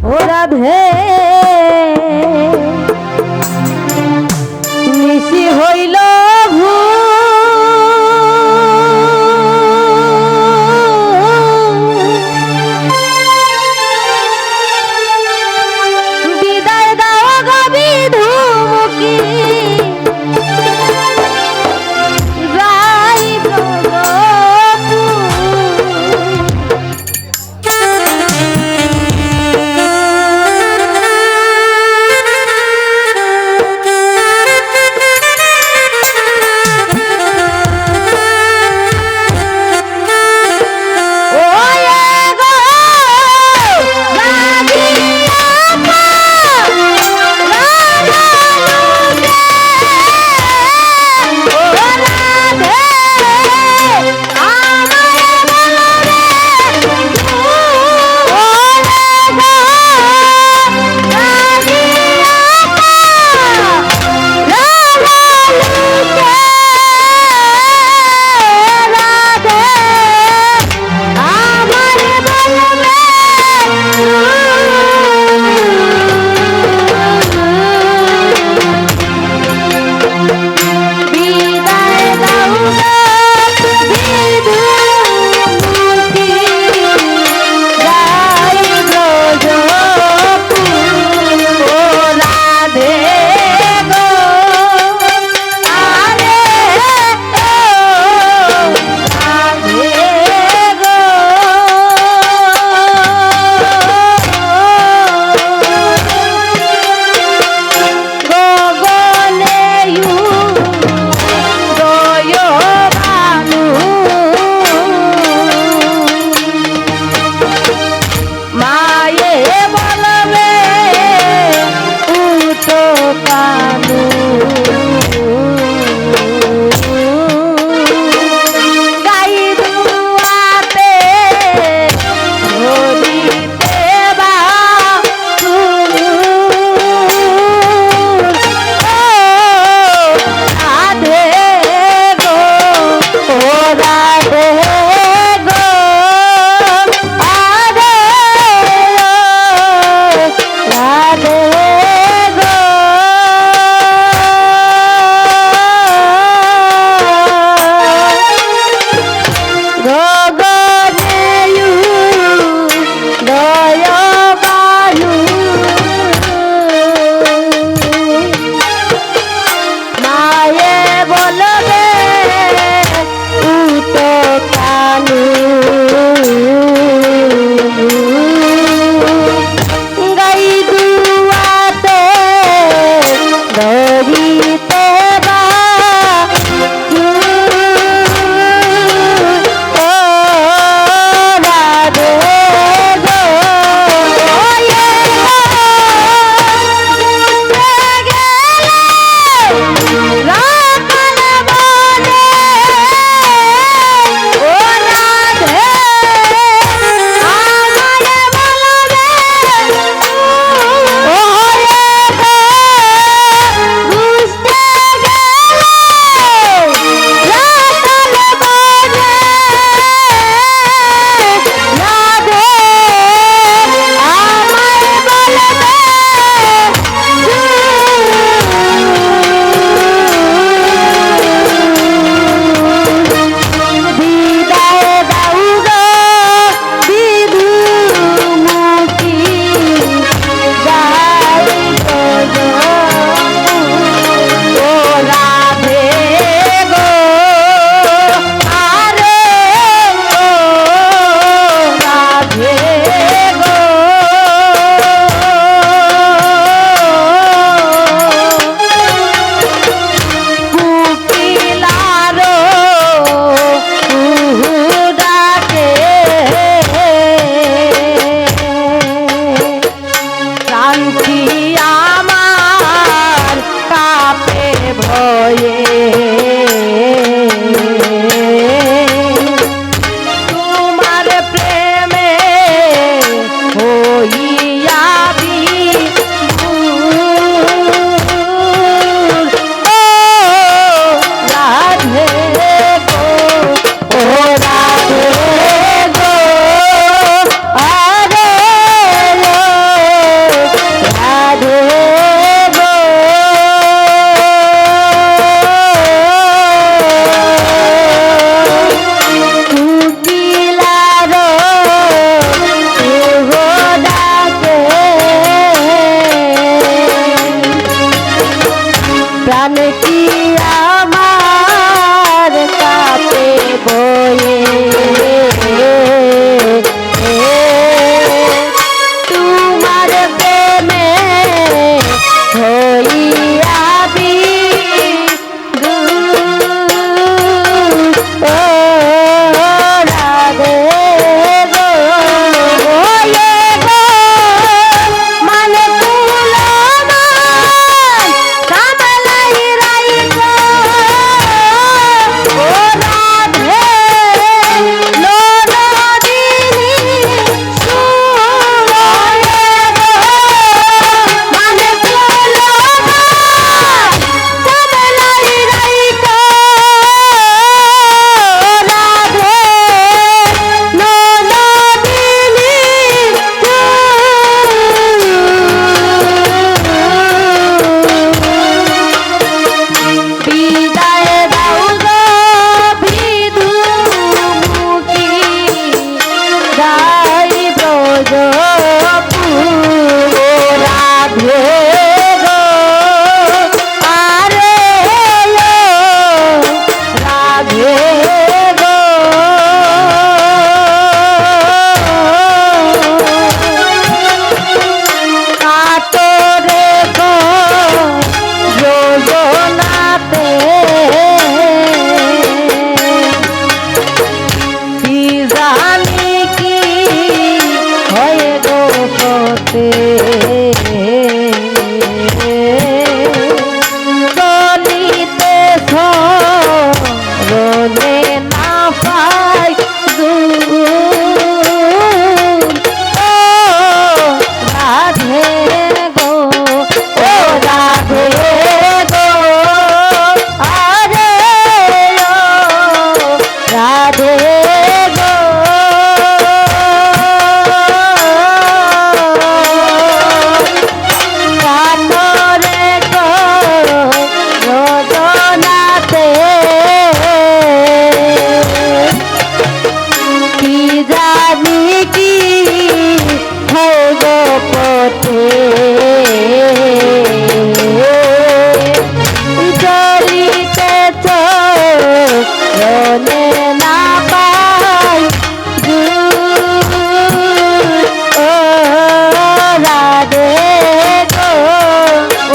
ও রাধে নিশি হইল বিদায় দাও গো বিধুমুখী গলিতে সরলে না পাই দূর ও রাধে গো ও রাধে গো আরে ও রাধে গো কানরে গো রোদনাতে কি জানি কি হইব পথে জলিতে চলে না পাই দূর ও রাধে গো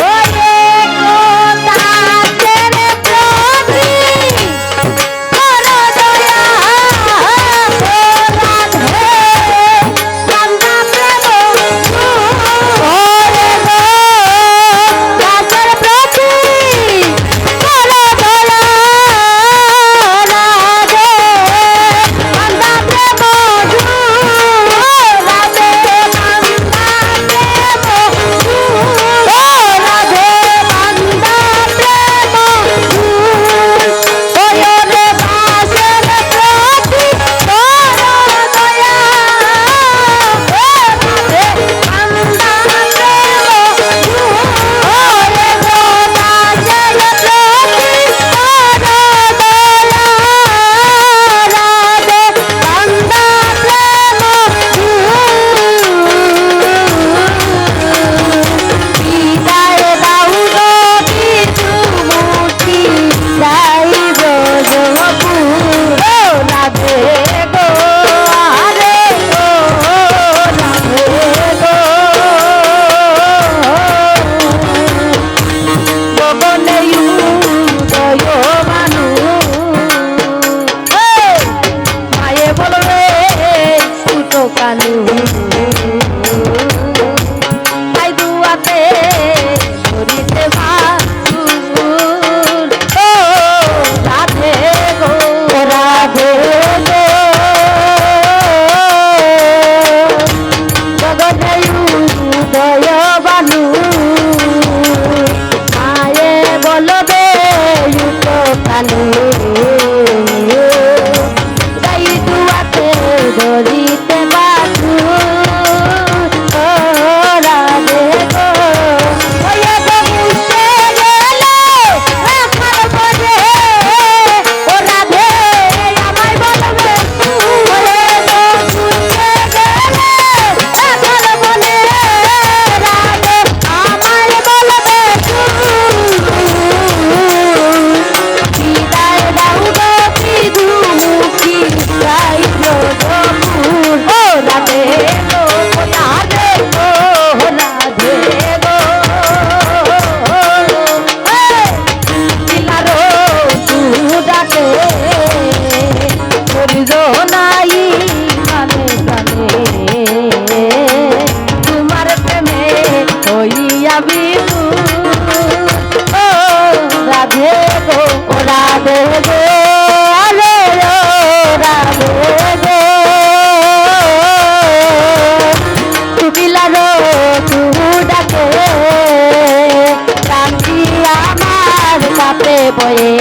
ওরে গো তাদের প্রতি কর দয়া ও রাধে কান্দা প্রেম ওরে গো তাদের প্রতি কর দয়া রাধে কান্দা প্রেম রাধে কান্দা প্রেম ও রাধে কান্দা প্রেম ওরে বাসের প্রতি কর দয়া ও রাধে কান্দা প্রেম ওরে গো বাসের প্রতি কর দয়া রাধে কান্দা প্রেম বিদায় দাও গো কিছু মুক্তি চাইব জগপুর ও রাধে গো আরে গো রাধে গো গগনে উদয় বানু মায়ে বলবে দুটো কানু আই দুয়াতে ধরিতে ভাসুর ও রাধে গো রাধে গো গগনে উদয় বানু মায়ে বলবে দুটো কানু যাই দুয়াতে ধরিতে বাসুর ও রাধে গো ওয়ে গো মুছে গেলে রাখার বলে ও রাধে আমায় বলবে ওরে গো মুছে গেলে রাখার বলে রাধে আমায় বলবে বিদায় দাও গো বিধু মুখী যাই জগপুর ও রাধে গো রাধে গো রাধে গো দিলারো তু ডাকে করিল নাই মানে জানে তোমার প্রেমে হইয়া বিধু ও রাধে গো রাধে গো আরে ও রাধে গো তুবিলারো তু ডাকে কান্দি আমার কাপে বয়ে